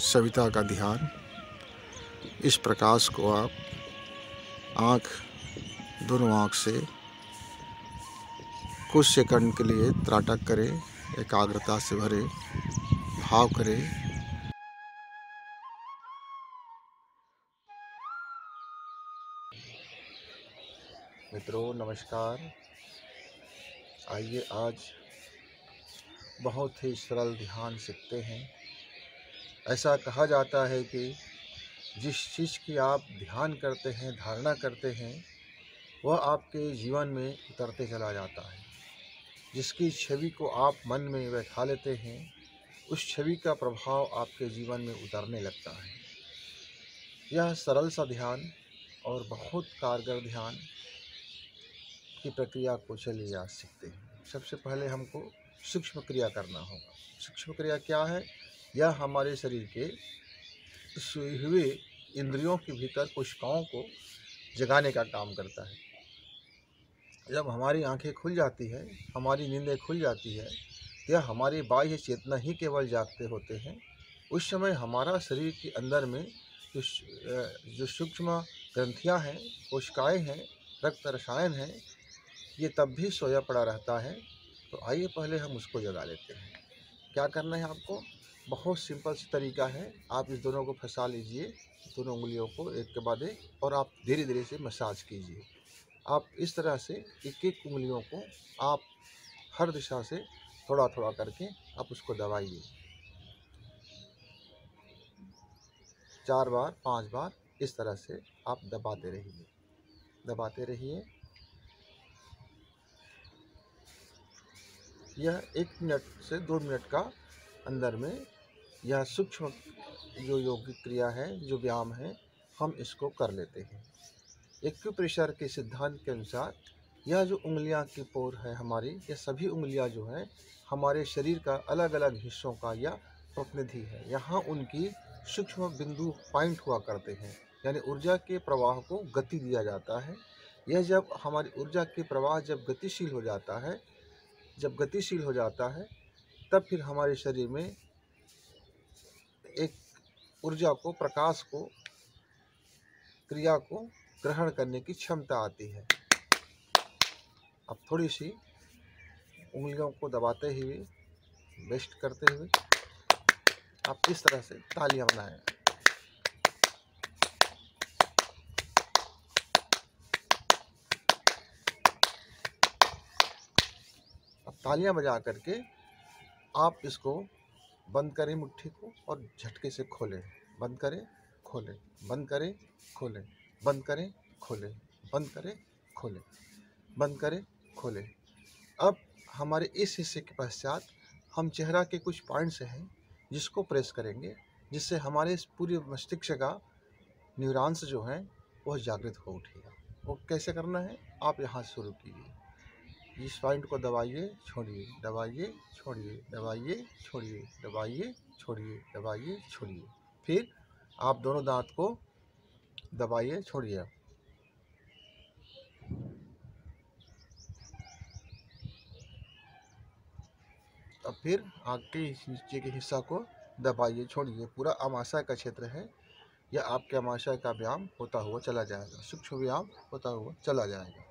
सविता का ध्यान। इस प्रकाश को आप दोनों आँख से कुछ सेकंड के लिए त्राटक करें, एकाग्रता से भरे भाव करें। मित्रों नमस्कार। आइए आज बहुत ही सरल ध्यान सीखते हैं। ऐसा कहा जाता है कि जिस चीज़ की आप ध्यान करते हैं, धारणा करते हैं, वह आपके जीवन में उतरते चला जाता है। जिसकी छवि को आप मन में बैठा लेते हैं, उस छवि का प्रभाव आपके जीवन में उतरने लगता है। यह सरल सा ध्यान और बहुत कारगर ध्यान की प्रक्रिया को चलिए आज सीखते हैं। सबसे पहले हमको सूक्ष्म क्रिया करना होगा। सूक्ष्म क्रिया क्या है? यह हमारे शरीर के सोए हुए इंद्रियों के भीतर कोशिकाओं को जगाने का काम करता है। जब हमारी आंखें खुल जाती है, हमारी नींदें खुल जाती है, यह हमारी बाह्य चेतना ही केवल जागते होते हैं। उस समय हमारा शरीर के अंदर में जो सूक्ष्म ग्रंथियां हैं, कोशिकाएं हैं, रक्त रसायन हैं, ये तब भी सोया पड़ा रहता है। तो आइए पहले हम उसको जगा लेते हैं। क्या करना है आपको? बहुत सिंपल सा तरीका है। आप इस दोनों को फंसा लीजिए, दोनों उंगलियों को एक के बाद एक, और आप धीरे धीरे से मसाज कीजिए। आप इस तरह से एक एक उंगलियों को आप हर दिशा से थोड़ा थोड़ा करके आप उसको दबाइए। 4 बार 5 बार इस तरह से आप दबाते रहिए, दबाते रहिए। यह 1 मिनट से 2 मिनट का अंदर में यह सूक्ष्म जो योगिक क्रिया है, जो व्यायाम है, हम इसको कर लेते हैं। एक्यूप्रेशर के सिद्धांत के अनुसार यह जो उंगलियां की पोर है हमारी, ये सभी उंगलियां जो है हमारे शरीर का अलग अलग हिस्सों का यह प्रतिनिधि है। यहाँ उनकी सूक्ष्म बिंदु पॉइंट हुआ करते हैं, यानी ऊर्जा के प्रवाह को गति दिया जाता है। यह जब हमारी ऊर्जा के प्रवाह जब गतिशील हो जाता है, तब फिर हमारे शरीर में एक ऊर्जा को, प्रकाश को, क्रिया को ग्रहण करने की क्षमता आती है। अब थोड़ी सी उंगलियों को दबाते हुए, बेस्ट करते हुए आप इस तरह से तालियां बनाएं। अब तालियां बजा करके आप इसको बंद करें मुट्ठी को और झटके से खोलें। बंद करें, खोलें, बंद करें, खोलें, बंद करें, खोलें, बंद करें, खोलें, बंद करें, खोलें। अब हमारे इस हिस्से के पश्चात हम चेहरा के कुछ पॉइंट्स हैं जिसको प्रेस करेंगे, जिससे हमारे इस पूरे मस्तिष्क का न्यूरॉन्स जो हैं वह जागृत हो उठेगा। वो कैसे करना है? आप यहाँ शुरू कीजिए। इस पॉइंट को दबाइए, छोड़िए, दबाइए, छोड़िए, दबाइए, छोड़िए, दबाइए, छोड़िए, दबाइए, छोड़िए। फिर आप दोनों दांत को दबाइए, छोड़िए। अब फिर आँख के नीचे के हिस्सा को दबाइए, छोड़िए। पूरा आमाशय का क्षेत्र है, यह आपके आमाशय का व्यायाम होता हुआ चला जाएगा, सूक्ष्म व्यायाम होता हुआ चला जाएगा।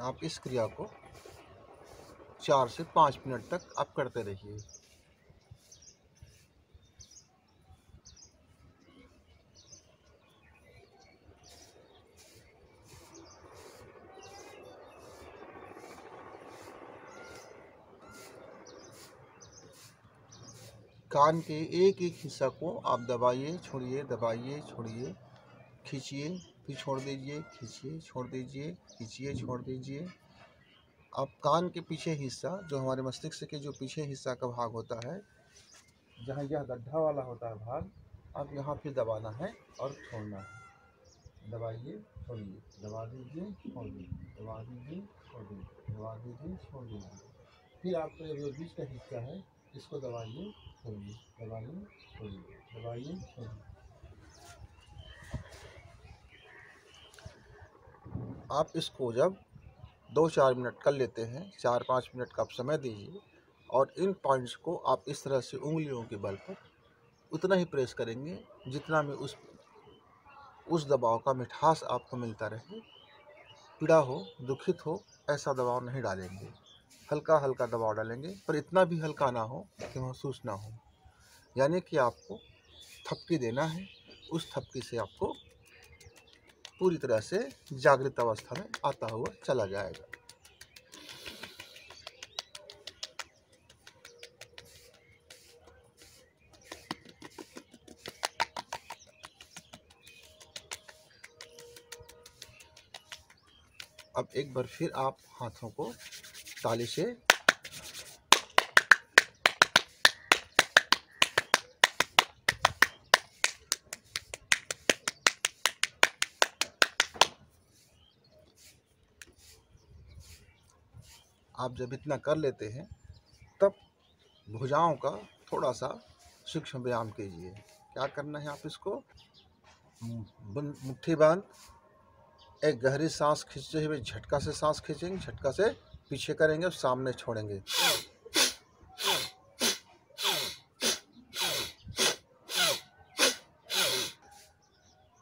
आप इस क्रिया को 4 से 5 मिनट तक आप करते रहिए। कान के एक एक हिस्सा को आप दबाइए, छोड़िए, दबाइए, छोड़िए, खींचिए, फिर छोड़ दीजिए, खींचिए, छोड़ दीजिए, खींचिए, छोड़ दीजिए। अब कान के पीछे हिस्सा, जो हमारे मस्तिष्क के जो पीछे हिस्सा का भाग होता है, जहाँ यह गड्ढा वाला होता है भाग, अब यहाँ फिर दबाना है और छोड़ना है। दबाइए, छोड़िए, दबा दीजिए, छोड़ दीजिए, दबा दीजिए, छोड़ दीजिए, दबा दीजिए, छोड़ दीजिए। फिर आपका जो बीच का हिस्सा है इसको दबाइए, छोड़िए, दबाइए, छोड़िए, दबाइए, छोड़िए। आप इसको जब 2-4 मिनट कर लेते हैं, 4-5 मिनट का आप समय दीजिए और इन पॉइंट्स को आप इस तरह से उंगलियों के बल पर उतना ही प्रेस करेंगे जितना में उस दबाव का मिठास आपको मिलता रहे। पीड़ा हो, दुखित हो, ऐसा दबाव नहीं डालेंगे, हल्का हल्का दबाव डालेंगे, पर इतना भी हल्का ना हो कि महसूस ना हो। यानी कि आपको थपकी देना है, उस थपकी से आपको पूरी तरह से जागृत अवस्था में आता हुआ चला जाएगा। अब एक बार फिर आप हाथों को ताली से आप जब इतना कर लेते हैं तब भुजाओं का थोड़ा सा सूक्ष्म व्यायाम कीजिए। क्या करना है, आप इसको मुट्ठी बांध एक गहरी सांस खींचते हुए झटका से सांस खींचेंगे, झटका से पीछे करेंगे और सामने छोड़ेंगे।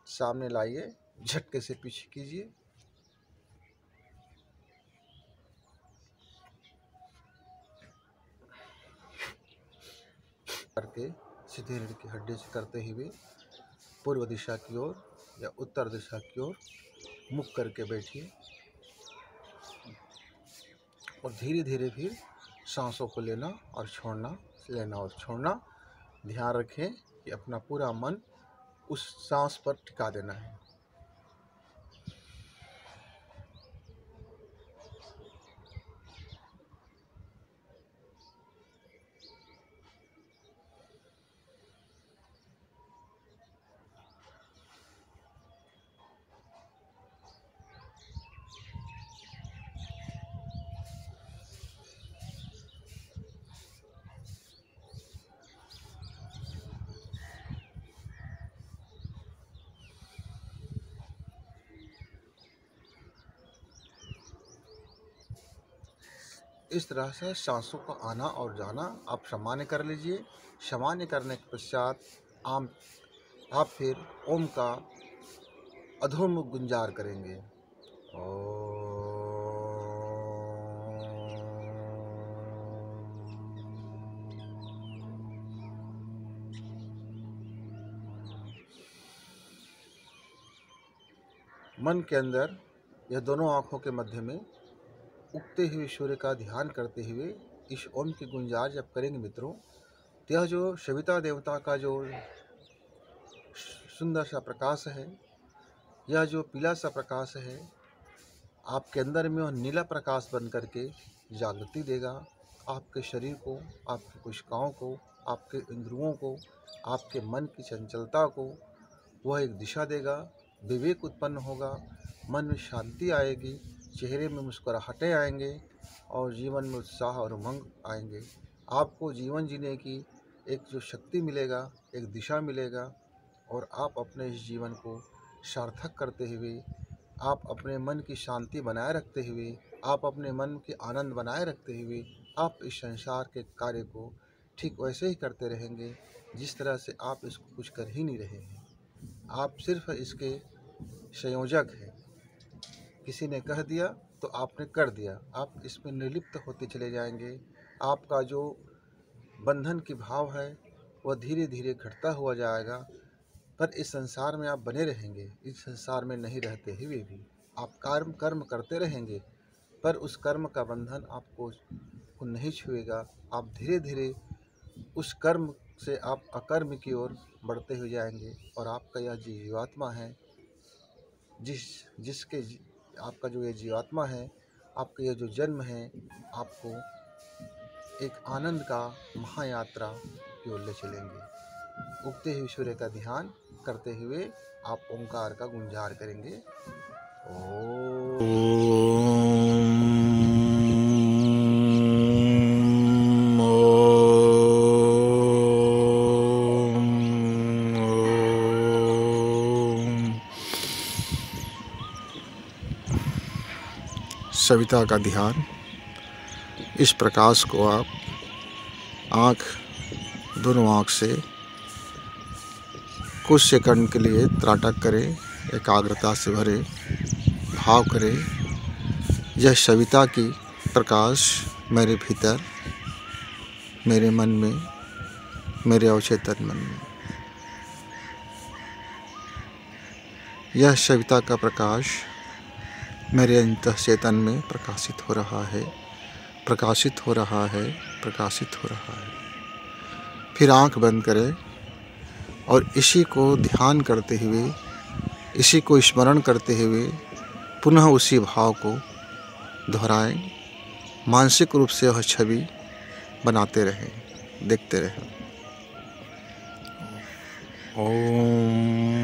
सामने लाइए, झटके से पीछे कीजिए। करके सीधे रीढ़ की हड्डी से करते हुए पूर्व दिशा की ओर या उत्तर दिशा की ओर मुख करके बैठिए और धीरे धीरे फिर सांसों को लेना और छोड़ना, लेना और छोड़ना। ध्यान रखें कि अपना पूरा मन उस सांस पर टिका देना है। इस तरह से सांसों का आना और जाना आप सामान्य कर लीजिए। सामान्य करने के पश्चात आप फिर ओम का अधोमुख गुंजार करेंगे। मन के अंदर यह दोनों आँखों के मध्य में उगते हुए सूर्य का ध्यान करते हुए इस ओम की गुंजार जब करेंगे मित्रों, तो यह जो सविता देवता का जो सुंदर सा प्रकाश है, यह जो पीला सा प्रकाश है, आपके अंदर में वह नीला प्रकाश बन करके जागृति देगा। आपके शरीर को, आपकी कोशिकाओं को, आपके इंद्रियों को, आपके मन की चंचलता को वह एक दिशा देगा। विवेक उत्पन्न होगा, मन में शांति आएगी, चेहरे में मुस्कुराहटें आएंगे और जीवन में उत्साह और उमंग आएंगे। आपको जीवन जीने की एक जो शक्ति मिलेगा, एक दिशा मिलेगा और आप अपने इस जीवन को सार्थक करते हुए, आप अपने मन की शांति बनाए रखते हुए, आप अपने मन के आनंद बनाए रखते हुए आप इस संसार के कार्य को ठीक वैसे ही करते रहेंगे जिस तरह से आप इसको कुछ कर ही नहीं रहे हैं। आप सिर्फ इसके संयोजक हैं। किसी ने कह दिया तो आपने कर दिया, आप इसमें निर्लिप्त होते चले जाएंगे। आपका जो बंधन की भाव है वह धीरे धीरे घटता हुआ जाएगा, पर इस संसार में आप बने रहेंगे। इस संसार में नहीं रहते हुए भी आप कर्म करते रहेंगे, पर उस कर्म का बंधन आपको नहीं छुएगा। आप धीरे धीरे उस कर्म से आप अकर्म की ओर बढ़ते हुए जाएंगे और आपका यह जीवात्मा है, जिसके आपका जो ये जीवात्मा है, आपका ये जो जन्म है, आपको एक आनंद का महायात्रा की ओर ले चलेंगे। उगते हुए सूर्य का ध्यान करते हुए आप ओंकार का गुंजार करेंगे। ओम। सविता का ध्यान। इस प्रकाश को आप दोनों आँख से कुछ सेकंड के लिए त्राटक करें, एकाग्रता से भरे भाव करें। यह सविता की प्रकाश मेरे भीतर, मेरे मन में, मेरे अवचेतन मन में, यह सविता का प्रकाश मेरे अंतःचेतन में प्रकाशित हो रहा है, प्रकाशित हो रहा है, प्रकाशित हो रहा है। फिर आँख बंद करें और इसी को ध्यान करते हुए, इसी को स्मरण करते हुए पुनः उसी भाव को दोहराएं। मानसिक रूप से वह छवि बनाते रहें, देखते रहें। ओम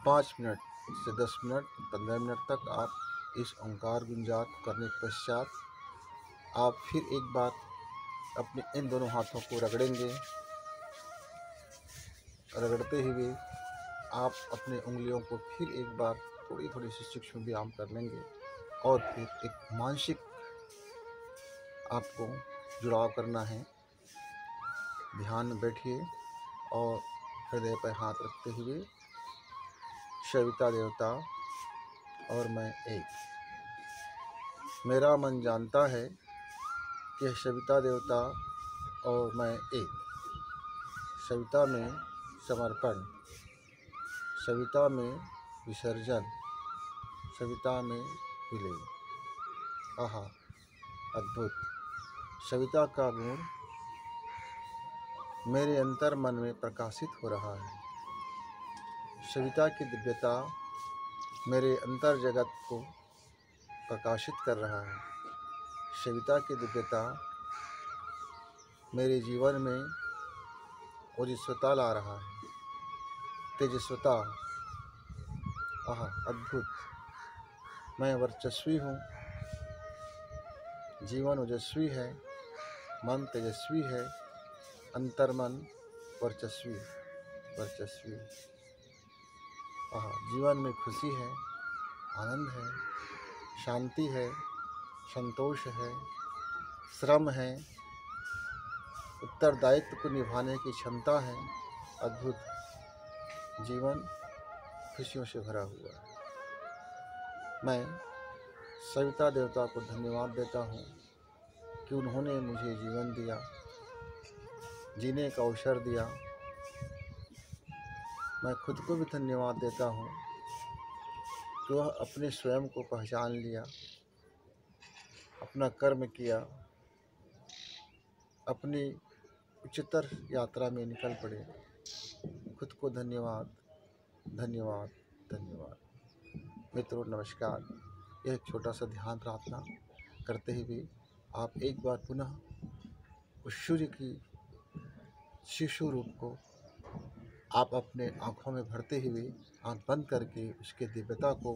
5 मिनट से 10 मिनट, 15 मिनट तक आप इस ओंकार गुंजात करने के पश्चात आप फिर एक बार अपने इन दोनों हाथों को रगड़ेंगे। रगड़ते हुए आप अपने उंगलियों को फिर एक बार थोड़ी थोड़ी सी सूक्ष्म व्यायाम कर लेंगे और फिर एक मानसिक आपको जुड़ाव करना है। ध्यान में बैठिए और हृदय पर हाथ रखते हुए सविता देवता और मैं एक। मेरा मन जानता है कि सविता देवता और मैं एक। सविता में समर्पण, सविता में विसर्जन, सविता में विलय। आहा, अद्भुत! सविता का गुण मेरे अंतर मन में प्रकाशित हो रहा है। सविता की दिव्यता मेरे अंतर जगत को प्रकाशित कर रहा है। सविता की दिव्यता मेरे जीवन में ओजस्वता ला रहा है, तेजस्वता। आहा, अद्भुत! मैं वर्चस्वी हूँ, जीवन ओजस्वी है, मन तेजस्वी है, अंतर्मन वर्चस्वी वर्चस्वी। आहा, जीवन में खुशी है, आनंद है, शांति है, संतोष है, श्रम है, उत्तरदायित्व को निभाने की क्षमता है। अद्भुत! जीवन खुशियों से भरा हुआ है। मैं सविता देवता को धन्यवाद देता हूँ कि उन्होंने मुझे जीवन दिया, जीने का अवसर दिया। मैं खुद को भी धन्यवाद देता हूँ कि वह अपने स्वयं को पहचान लिया, अपना कर्म किया, अपनी उच्चतर यात्रा में निकल पड़े। खुद को धन्यवाद, धन्यवाद, धन्यवाद। मित्रों नमस्कार। यह एक छोटा सा ध्यान प्रार्थना करते हुए आप एक बार पुनः उस सूर्य की शिशु रूप को आप अपने आँखों में भरते हुए आँख बंद करके उसके दिव्यता को